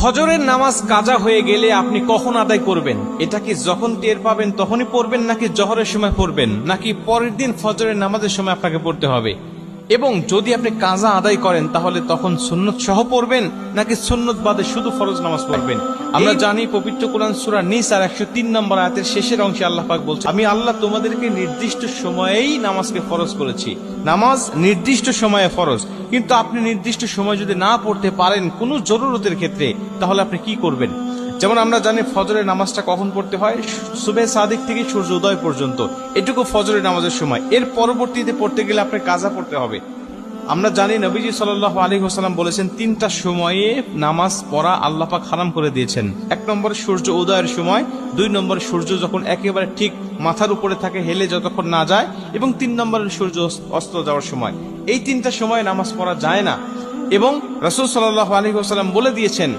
ফজরের নামাজ কাজা হয়ে গেলে আপনি কখন আদায় করবেন? এটা কি যখন টের পাবেন তখনই পড়বেন, নাকি জহরের সময় পড়বেন, নাকি পরের দিন ফজরের নামাজের সময় আপনাকে পড়তে হবে? এবং যদি আপনি কাজা আদায় করেন তাহলে তখন সুন্নত সহ পড়বেন, নাকি সুন্নত বাদে শুধু ফরজ নামাজ পড়বেন? আমরা জানি পবিত্র কোরআন সূরা নিসার 103 নম্বর আয়াতের শেষের অংশে আল্লাহ পাক বলছেন, আমি আল্লাহ তোমাদেরকে নির্দিষ্ট সময়েই নামাজকে ফরজ করেছি। নামাজ নির্দিষ্ট সময়ে ফরজ, কিন্তু আপনি নির্দিষ্ট সময় যদি না পড়তে পারেন কোনো জরুরতের ক্ষেত্রে, তাহলে আপনি কি করবেন? যেমন আমরা জানি ফজরের নামাজটা কখন পড়তে হয়? সুবহে সাদিক থেকে সূর্য উদয় পর্যন্ত, এটুকু ফজরের নামাজের সময়। এর পরবর্তীতে পড়তে গেলে আপনি কাজা পড়তে হবে। আমরা জানি নবীজি সাল্লাল্লাহু আলাইহি ওয়াসাল্লাম বলেছেন, তিনটা সময়ে নামাজ পড়া আল্লাহ পাক হারাম করে দিয়েছেন। 1 নম্বর সূর্য উদয়ের সময়, 2 নম্বর সূর্য যখন একেবারে ঠিক মাথার উপরে থাকে, হেলে যতক্ষণ না যায়, এবং 3 নম্বর সূর্য অস্ত যাওয়ার সময়। এই তিনটা সময়ে নামাজ পড়া যায় না। এবং রাসূল সাল্লাল্লাহু আলাইহি ওয়াসাল্লাম বলে দিয়েছেন